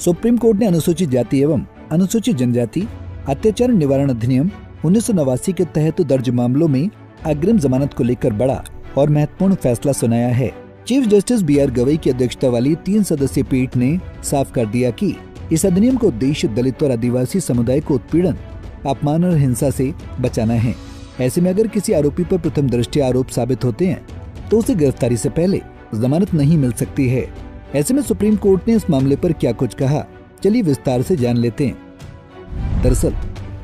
Supreme court ने अनुसूचित जाति एवं अनुसूचित जनजाति अत्याचार निवारण अधिनियम 1989 के तहत दर्ज मामलों में अग्रिम जमानत को लेकर बड़ा और महत्वपूर्ण फैसला सुनाया है। Chief justice B R Gavai की अध्यक्षता वाली 3 सदस्यीय पीठ ने साफ कर दिया कि इस अधिनियम का उद्देश्य दलित और आदिवासी समुदाय को उत्पीड़न, अपमान और हिंसा से बचाना है। ऐसे में अगर किसी आरोपी पर प्रथम दृष्टया आरोप साबित होते हैं तो उसे गिरफ्तारी से पहले जमानत नहीं मिल सकती है। ऐसे में सुप्रीम कोर्ट ने इस मामले पर क्या कुछ कहा, चलिए विस्तार से जान लेते हैं। दरअसल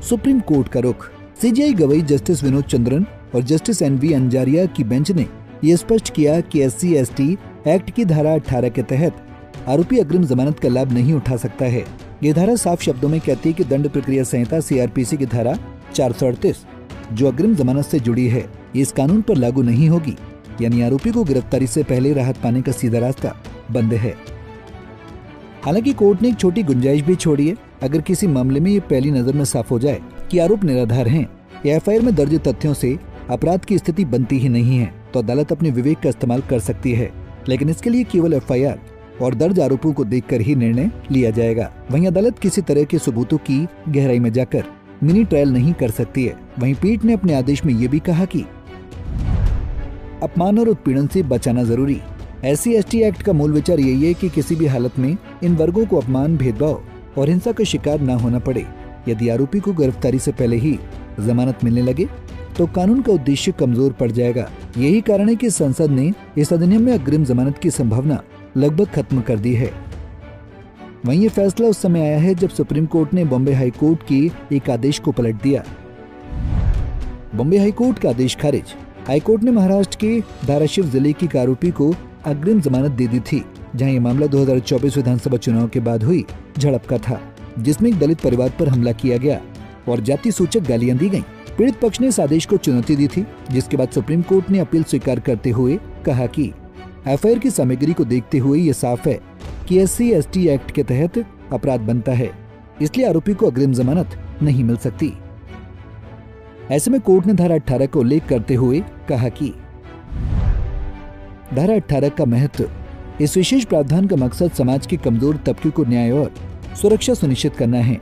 सुप्रीम कोर्ट का रुख सीजेआई गवई, जस्टिस विनोद चंद्रन और जस्टिस एनवी अंजारिया की बेंच ने ये स्पष्ट किया कि SC/ST एक्ट की धारा 18 के तहत आरोपी अग्रिम जमानत का लाभ नहीं उठा सकता है। ये धारा साफ शब्दों में कहती है कि दंड प्रक्रिया संहिता CRPC की धारा 438 जो अग्रिम जमानत से जुड़ी है, इस कानून पर लागू नहीं होगी, यानी आरोपी को गिरफ्तारी से पहले राहत पाने का सीधा रास्ता बंद है। हालांकि कोर्ट ने एक छोटी गुंजाइश भी छोड़ी है। अगर किसी मामले में ये पहली नजर में साफ हो जाए कि आरोप निराधार हैं या FIR में दर्ज तथ्यों से अपराध की स्थिति बनती ही नहीं है, तो अदालत अपने विवेक का इस्तेमाल कर सकती है। लेकिन इसके लिए केवल FIR और दर्ज आरोपों को देखकर ही निर्णय लिया जाएगा। वहीं अदालत किसी तरह के सबूतों की गहराई में जाकर मिनी ट्रायल नहीं कर सकती है। वहीं पीठ ने अपने आदेश में ये भी कहा कि अपमान और उत्पीड़न से बचाना जरूरी। SC/ST एक्ट का मूल विचार यही है कि किसी भी हालत में इन वर्गों को अपमान, भेदभाव और हिंसा का शिकार न होना पड़े। यदि आरोपी को गिरफ्तारी से पहले ही जमानत मिलने लगे तो कानून का उद्देश्य कमजोर पड़ जाएगा। यही कारण है कि संसद ने इस अधिनियम में अग्रिम जमानत की संभावना लगभग खत्म कर दी है। वहीं ये फैसला उस समय आया है जब सुप्रीम कोर्ट ने बॉम्बे हाई कोर्ट के एक आदेश को पलट दिया। बॉम्बे हाई कोर्ट का आदेश खारिज। हाई कोर्ट ने महाराष्ट्र के धाराशिव जिले की एक आरोपी को अग्रिम जमानत दे दी थी, जहां ये मामला 2024 विधानसभा चुनाव के बाद हुई झड़प का था, जिसमें एक दलित परिवार पर हमला किया गया और जाति सूचक गालियां दी गईं। पीड़ित पक्ष ने इस आदेश को चुनौती दी थी, जिसके बाद सुप्रीम कोर्ट ने अपील स्वीकार करते हुए कहा कि FIR की सामग्री को देखते हुए ये साफ है कि SC/ST एक्ट के तहत अपराध बनता है, इसलिए आरोपी को अग्रिम जमानत नहीं मिल सकती। ऐसे में कोर्ट ने धारा 18 का उल्लेख करते हुए कहा कि धारा 18 का महत्व, इस विशेष प्रावधान का मकसद समाज के कमजोर तबके को न्याय और सुरक्षा सुनिश्चित करना है।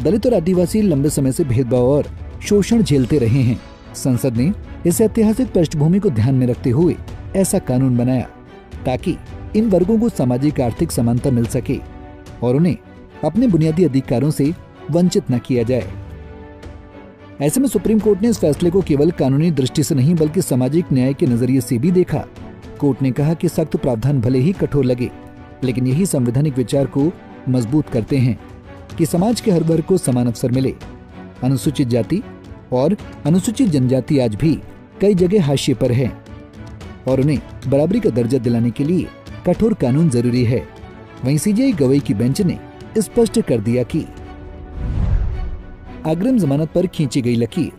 दलित और आदिवासी लंबे समय से भेदभाव और शोषण झेलते रहे हैं। संसद ने इस ऐतिहासिक पृष्ठभूमि को ध्यान में रखते हुए ऐसा कानून बनाया ताकि इन वर्गों को सामाजिक आर्थिक समानता मिल सके और उन्हें अपने बुनियादी अधिकारों से वंचित न किया जाए। ऐसे में सुप्रीम कोर्ट ने इस फैसले को केवल कानूनी दृष्टि से नहीं बल्कि सामाजिक न्याय के नजरिए से भी देखा। कोर्ट ने कहा कि सख्त प्रावधान भले ही कठोर लगे, लेकिन यही संवैधानिक विचार को मजबूत करते हैं कि समाज के हर वर्ग को समान अवसर मिले। अनुसूचित जाति और अनुसूचित जनजाति आज भी कई जगह हाशिए पर है और उन्हें बराबरी का दर्जा दिलाने के लिए कठोर कानून जरूरी है। वहीं सीजेआई गवई की बेंच ने स्पष्ट कर दिया कि अग्रिम जमानत पर खींची गई लकीर।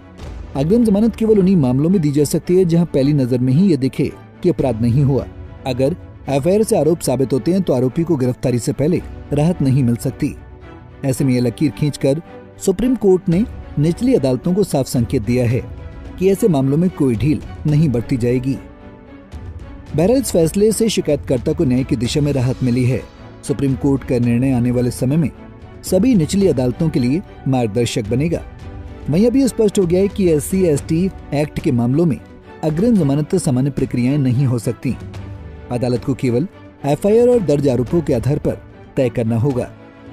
अग्रिम जमानत केवल उन्हीं मामलों में दी जा सकती है जहां पहली नजर में ही ये दिखे कि अपराध नहीं हुआ। अगर FIR से आरोप साबित होते हैं तो आरोपी को गिरफ्तारी से पहले राहत नहीं मिल सकती। ऐसे में ये लकीर खींचकर सुप्रीम कोर्ट ने निचली अदालतों को साफ संकेत दिया है कि ऐसे मामलों में कोई ढील नहीं बरती जाएगी। बहरहाल इस फैसले से शिकायतकर्ता को न्याय की दिशा में राहत मिली है। सुप्रीम कोर्ट का निर्णय आने वाले समय में सभी निचली अदालतों के लिए मार्गदर्शक बनेगा। वहीं अभी स्पष्ट हो गया है कि SC/ST एक्ट के मामलों में अग्रिम जमानत सामान्य प्रक्रियाएं नहीं हो सकती। अदालत को केवल FIR और दर्ज आरोपों के आधार पर तय करना होगा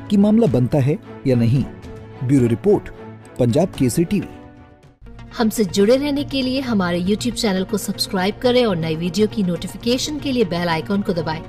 कि मामला बनता है या नहीं। Bureau report, Punjab Kesari TV. हमसे जुड़े रहने के लिए हमारे YouTube चैनल को सब्सक्राइब करें और नई वीडियो की नोटिफिकेशन के लिए बेल आइकॉन को दबाएं।